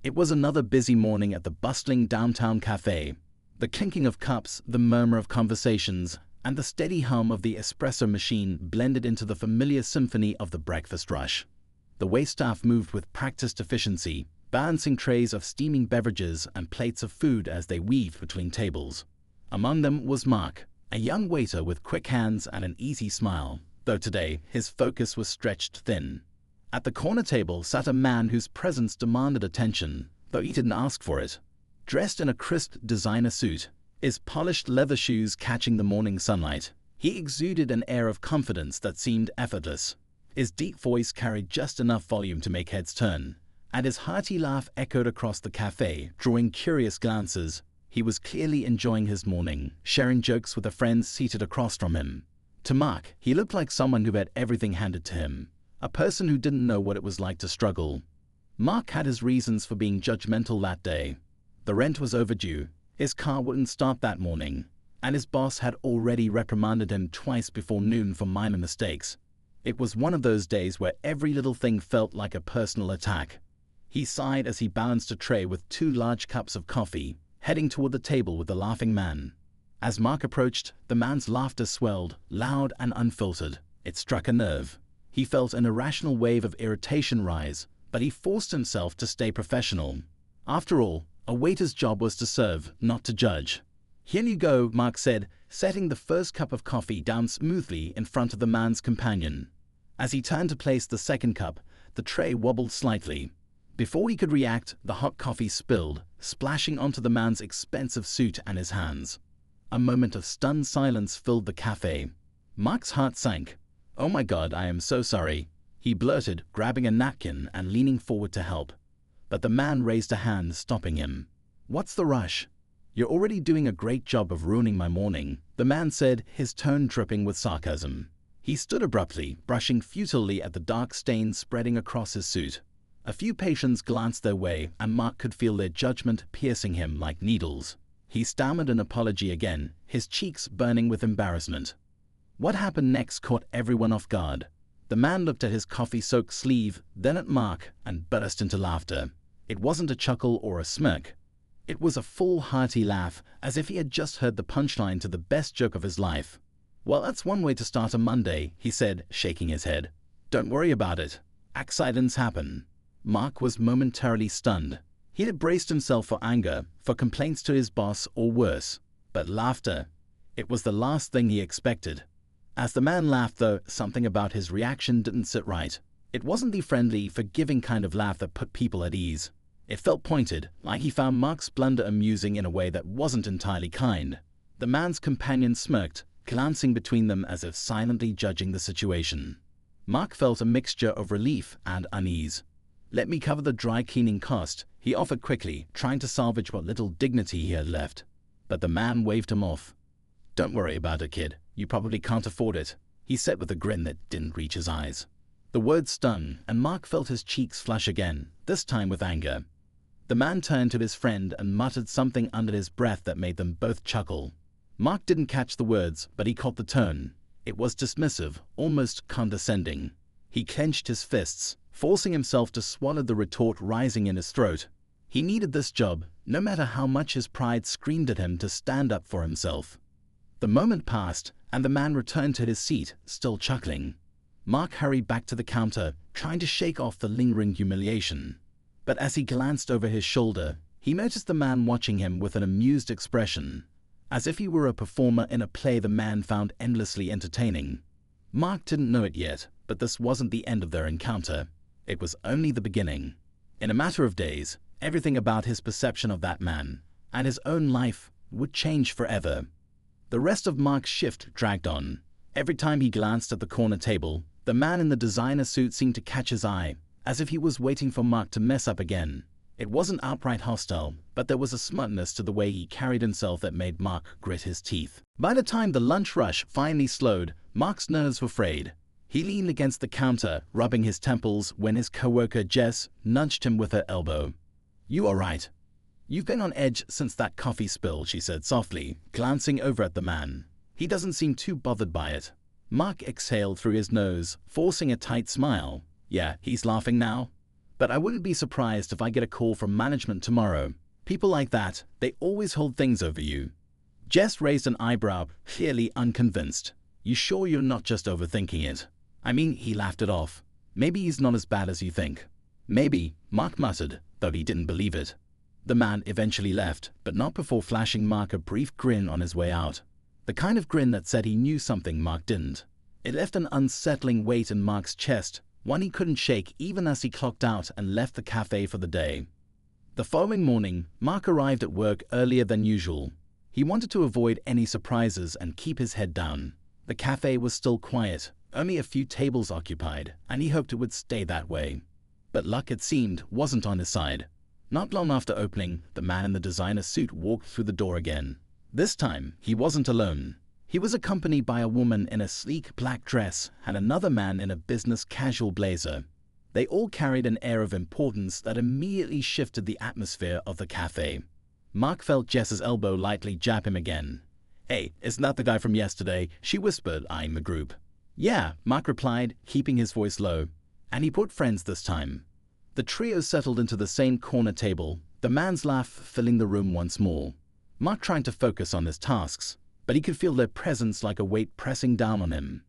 It was another busy morning at the bustling downtown cafe. The clinking of cups, the murmur of conversations, and the steady hum of the espresso machine blended into the familiar symphony of the breakfast rush. The waitstaff moved with practiced efficiency, balancing trays of steaming beverages and plates of food as they weaved between tables. Among them was Mark, a young waiter with quick hands and an easy smile, though today his focus was stretched thin. At the corner table sat a man whose presence demanded attention, though he didn't ask for it. Dressed in a crisp designer suit, his polished leather shoes catching the morning sunlight, he exuded an air of confidence that seemed effortless. His deep voice carried just enough volume to make heads turn, and his hearty laugh echoed across the cafe, drawing curious glances. He was clearly enjoying his morning, sharing jokes with a friend seated across from him. To Mark, he looked like someone who had everything handed to him, a person who didn't know what it was like to struggle. Mark had his reasons for being judgmental that day. The rent was overdue, his car wouldn't start that morning, and his boss had already reprimanded him twice before noon for minor mistakes. It was one of those days where every little thing felt like a personal attack. He sighed as he balanced a tray with 2 large cups of coffee, heading toward the table with the laughing man. As Mark approached, the man's laughter swelled, loud and unfiltered. It struck a nerve. He felt an irrational wave of irritation rise, but he forced himself to stay professional. After all, a waiter's job was to serve, not to judge. "Here you go," Mark said, setting the first cup of coffee down smoothly in front of the man's companion. As he turned to place the second cup, the tray wobbled slightly. Before he could react, the hot coffee spilled, splashing onto the man's expensive suit and his hands. A moment of stunned silence filled the cafe. Mark's heart sank. "Oh my God, I am so sorry," he blurted, grabbing a napkin and leaning forward to help. But the man raised a hand, stopping him. "What's the rush? You're already doing a great job of ruining my morning," the man said, his tone dripping with sarcasm. He stood abruptly, brushing futilely at the dark stains spreading across his suit. A few patrons glanced their way, and Mark could feel their judgment piercing him like needles. He stammered an apology again, his cheeks burning with embarrassment. What happened next caught everyone off guard. The man looked at his coffee-soaked sleeve, then at Mark, and burst into laughter. It wasn't a chuckle or a smirk. It was a full, hearty laugh, as if he had just heard the punchline to the best joke of his life. "Well, that's one way to start a Monday," he said, shaking his head. "Don't worry about it. Accidents happen." Mark was momentarily stunned. He had braced himself for anger, for complaints to his boss, or worse. But laughter, it was the last thing he expected. As the man laughed, though, something about his reaction didn't sit right. It wasn't the friendly, forgiving kind of laugh that put people at ease. It felt pointed, like he found Mark's blunder amusing in a way that wasn't entirely kind. The man's companion smirked, glancing between them as if silently judging the situation. Mark felt a mixture of relief and unease. "Let me cover the dry cleaning cost," he offered quickly, trying to salvage what little dignity he had left. But the man waved him off. "Don't worry about it, kid. You probably can't afford it," he said with a grin that didn't reach his eyes. The words stung, and Mark felt his cheeks flush again, this time with anger. The man turned to his friend and muttered something under his breath that made them both chuckle. Mark didn't catch the words, but he caught the tone. It was dismissive, almost condescending. He clenched his fists, forcing himself to swallow the retort rising in his throat. He needed this job, no matter how much his pride screamed at him to stand up for himself. The moment passed, and the man returned to his seat, still chuckling. Mark hurried back to the counter, trying to shake off the lingering humiliation. But as he glanced over his shoulder, he noticed the man watching him with an amused expression, as if he were a performer in a play the man found endlessly entertaining. Mark didn't know it yet, but this wasn't the end of their encounter. It was only the beginning. In a matter of days, everything about his perception of that man, and his own life, would change forever. The rest of Mark's shift dragged on. Every time he glanced at the corner table, the man in the designer suit seemed to catch his eye, as if he was waiting for Mark to mess up again. It wasn't outright hostile, but there was a smugness to the way he carried himself that made Mark grit his teeth. By the time the lunch rush finally slowed, Mark's nerves were frayed. He leaned against the counter, rubbing his temples, when his coworker Jess nudged him with her elbow. "You all right? You've been on edge since that coffee spill," she said softly, glancing over at the man. "He doesn't seem too bothered by it." Mark exhaled through his nose, forcing a tight smile. Yeah, he's laughing now. but I wouldn't be surprised if I get a call from management tomorrow. People like that, they always hold things over you." Jess raised an eyebrow, clearly unconvinced. "You sure you're not just overthinking it?" "I mean," he laughed it off. "Maybe he's not as bad as you think." "Maybe," Mark muttered, though he didn't believe it. The man eventually left, but not before flashing Mark a brief grin on his way out. The kind of grin that said he knew something Mark didn't. It left an unsettling weight in Mark's chest, one he couldn't shake even as he clocked out and left the cafe for the day. The following morning, Mark arrived at work earlier than usual. He wanted to avoid any surprises and keep his head down. The cafe was still quiet, only a few tables occupied, and he hoped it would stay that way. But luck, it seemed, wasn't on his side. Not long after opening, the man in the designer suit walked through the door again. This time, he wasn't alone. He was accompanied by a woman in a sleek black dress and another man in a business casual blazer. They all carried an air of importance that immediately shifted the atmosphere of the cafe. Mark felt Jess's elbow lightly jab him again. "Hey, isn't that the guy from yesterday?" she whispered, eyeing the group. "Yeah," Mark replied, keeping his voice low. And he brought friends this time. The trio settled into the same corner table, the man's laugh filling the room once more. Mark tried to focus on his tasks, but he could feel their presence like a weight pressing down on him.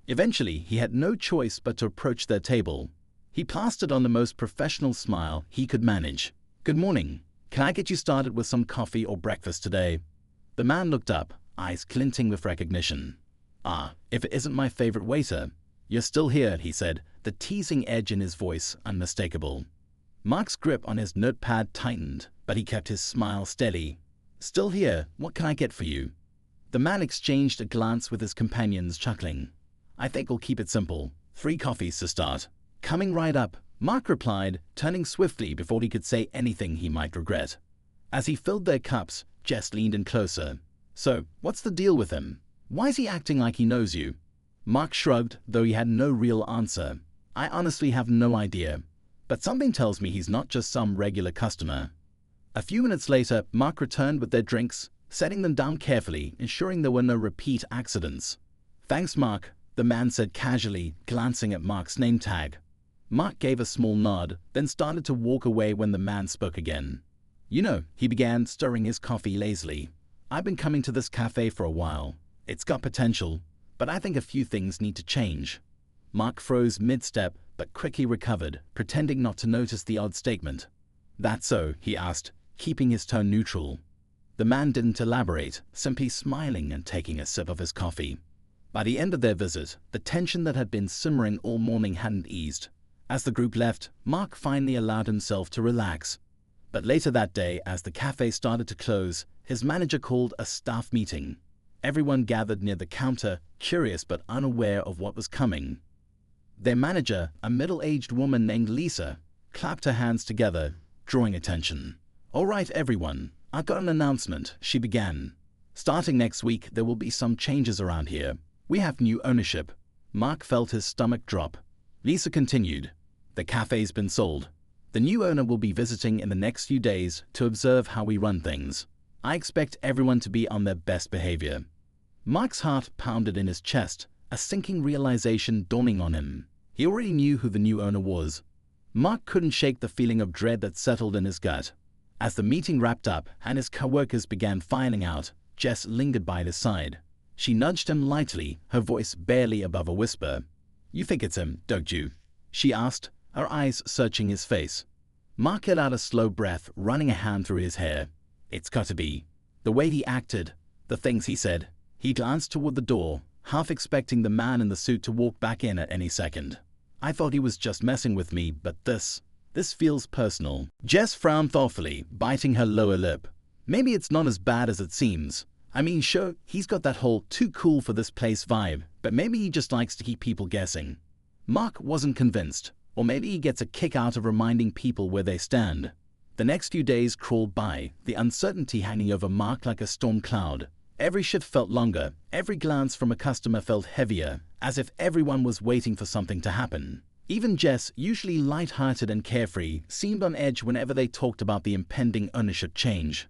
Eventually, he had no choice but to approach their table. He plastered on the most professional smile he could manage. "Good morning. Can I get you started with some coffee or breakfast today?" The man looked up, eyes glinting with recognition. "Ah, if it isn't my favorite waiter." "You're still here," he said, the teasing edge in his voice unmistakable. Mark's grip on his notepad tightened, but he kept his smile steady. "Still here. What can I get for you?" The man exchanged a glance with his companions, chuckling. "I think we'll keep it simple. 3 coffees to start." "Coming right up," Mark replied, turning swiftly before he could say anything he might regret. As he filled their cups, Jess leaned in closer. "So, what's the deal with him? Why is he acting like he knows you?" Mark shrugged, though he had no real answer. "I honestly have no idea. But something tells me he's not just some regular customer." A few minutes later, Mark returned with their drinks, setting them down carefully, ensuring there were no repeat accidents. "Thanks, Mark," the man said casually, glancing at Mark's name tag. Mark gave a small nod, then started to walk away when the man spoke again. "You know," he began, stirring his coffee lazily, "I've been coming to this cafe for a while. It's got potential, but I think a few things need to change." Mark froze mid-step, but quickly recovered, pretending not to notice the odd statement. "That so?" he asked, keeping his tone neutral. The man didn't elaborate, simply smiling and taking a sip of his coffee. By the end of their visit, the tension that had been simmering all morning hadn't eased. As the group left, Mark finally allowed himself to relax. But later that day, as the cafe started to close, his manager called a staff meeting. Everyone gathered near the counter, curious but unaware of what was coming. Their manager, a middle-aged woman named Lisa, clapped her hands together, drawing attention. "All right, everyone, I've got an announcement," she began. "Starting next week, there will be some changes around here. We have new ownership." Mark felt his stomach drop. Lisa continued, "The cafe's been sold. The new owner will be visiting in the next few days to observe how we run things. I expect everyone to be on their best behavior." Mark's heart pounded in his chest, a sinking realization dawning on him. He already knew who the new owner was. Mark couldn't shake the feeling of dread that settled in his gut. As the meeting wrapped up and his co-workers began filing out, Jess lingered by his side. She nudged him lightly, her voice barely above a whisper. "You think it's him, don't you?" she asked, her eyes searching his face. Mark let out a slow breath, running a hand through his hair. "It's got to be. The way he acted, the things he said." He glanced toward the door, half expecting the man in the suit to walk back in at any second. "I thought he was just messing with me, but this feels personal." Jess frowned thoughtfully, biting her lower lip. "Maybe it's not as bad as it seems. I mean, sure, he's got that whole too cool for this place vibe, but maybe he just likes to keep people guessing." Mark wasn't convinced, or maybe he gets a kick out of reminding people where they stand. The next few days crawled by, the uncertainty hanging over Mark like a storm cloud. Every shift felt longer, every glance from a customer felt heavier, as if everyone was waiting for something to happen. Even Jess, usually light-hearted and carefree, seemed on edge whenever they talked about the impending ownership change.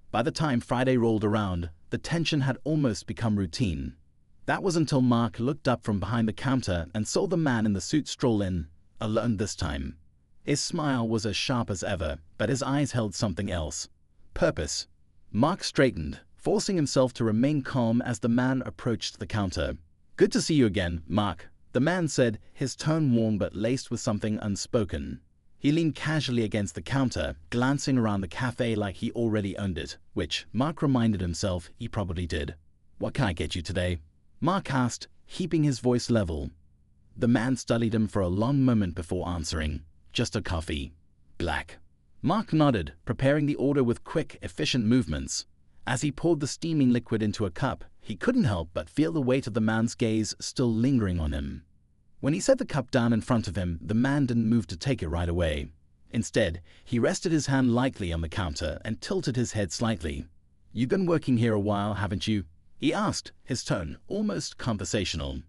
By the time Friday rolled around, the tension had almost become routine. That was until Mark looked up from behind the counter and saw the man in the suit stroll in, alone this time. His smile was as sharp as ever, but his eyes held something else. Purpose. Mark straightened, forcing himself to remain calm as the man approached the counter. "Good to see you again, Mark," the man said, his tone warm but laced with something unspoken. He leaned casually against the counter, glancing around the cafe like he already owned it, which Mark reminded himself he probably did. "What can I get you today?" Mark asked, keeping his voice level. The man studied him for a long moment before answering. "Just a coffee. Black." Mark nodded, preparing the order with quick, efficient movements. As he poured the steaming liquid into a cup, he couldn't help but feel the weight of the man's gaze still lingering on him. When he set the cup down in front of him, the man didn't move to take it right away. Instead, he rested his hand lightly on the counter and tilted his head slightly. "You've been working here a while, haven't you?" he asked, his tone almost conversational.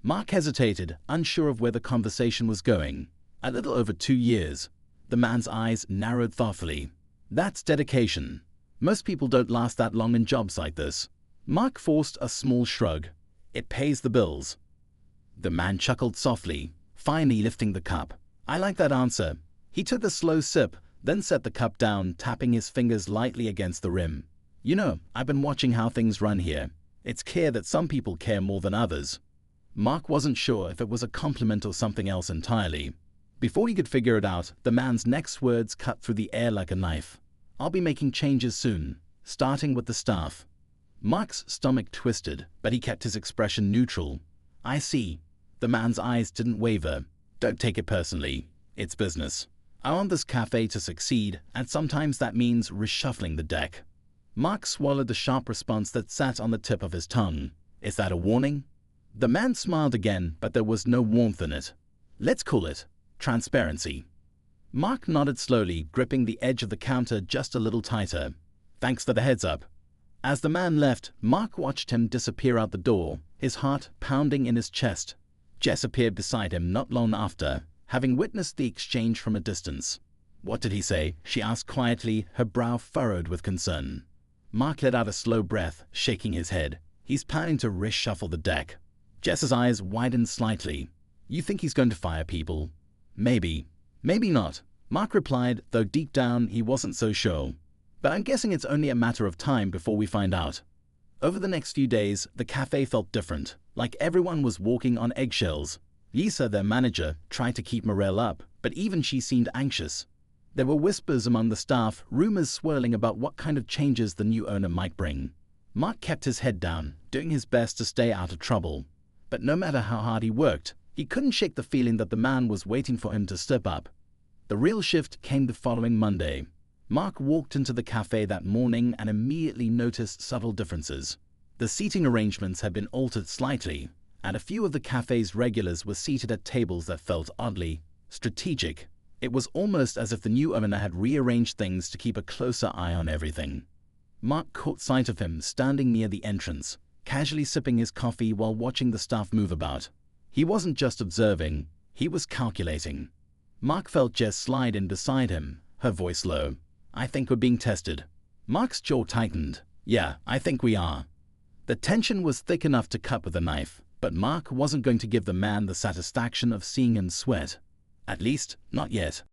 Mark hesitated, unsure of where the conversation was going. "A little over 2 years." The man's eyes narrowed thoughtfully. "That's dedication. Most people don't last that long in jobs like this." Mark forced a small shrug. "It pays the bills." The man chuckled softly, finally lifting the cup. "I like that answer." He took a slow sip, then set the cup down, tapping his fingers lightly against the rim. "You know, I've been watching how things run here. It's clear that some people care more than others." Mark wasn't sure if it was a compliment or something else entirely. Before he could figure it out, the man's next words cut through the air like a knife. "I'll be making changes soon, starting with the staff." Mark's stomach twisted, but he kept his expression neutral. "I see." The man's eyes didn't waver. "Don't take it personally. It's business. I want this cafe to succeed, and sometimes that means reshuffling the deck." Mark swallowed the sharp response that sat on the tip of his tongue. "Is that a warning?" The man smiled again, but there was no warmth in it. "Let's call it transparency." Mark nodded slowly, gripping the edge of the counter just a little tighter. "Thanks for the heads up." As the man left, Mark watched him disappear out the door, his heart pounding in his chest. Jess appeared beside him not long after, having witnessed the exchange from a distance. "What did he say?" she asked quietly, her brow furrowed with concern. Mark let out a slow breath, shaking his head. "He's planning to reshuffle the deck." Jess's eyes widened slightly. "You think he's going to fire people?" "Maybe. Maybe not," Mark replied, though deep down he wasn't so sure. "But I'm guessing it's only a matter of time before we find out." Over the next few days, the cafe felt different, like everyone was walking on eggshells. Lisa, their manager, tried to keep morale up, but even she seemed anxious. There were whispers among the staff, rumors swirling about what kind of changes the new owner might bring. Mark kept his head down, doing his best to stay out of trouble. But no matter how hard he worked, he couldn't shake the feeling that the man was waiting for him to step up. The real shift came the following Monday. Mark walked into the cafe that morning and immediately noticed subtle differences. The seating arrangements had been altered slightly, and a few of the cafe's regulars were seated at tables that felt oddly strategic. It was almost as if the new owner had rearranged things to keep a closer eye on everything. Mark caught sight of him standing near the entrance, casually sipping his coffee while watching the staff move about. He wasn't just observing, he was calculating. Mark felt Jess slide in beside him, her voice low. "I think we're being tested." Mark's jaw tightened. "Yeah, I think we are." The tension was thick enough to cut with a knife, but Mark wasn't going to give the man the satisfaction of seeing him sweat. At least, not yet.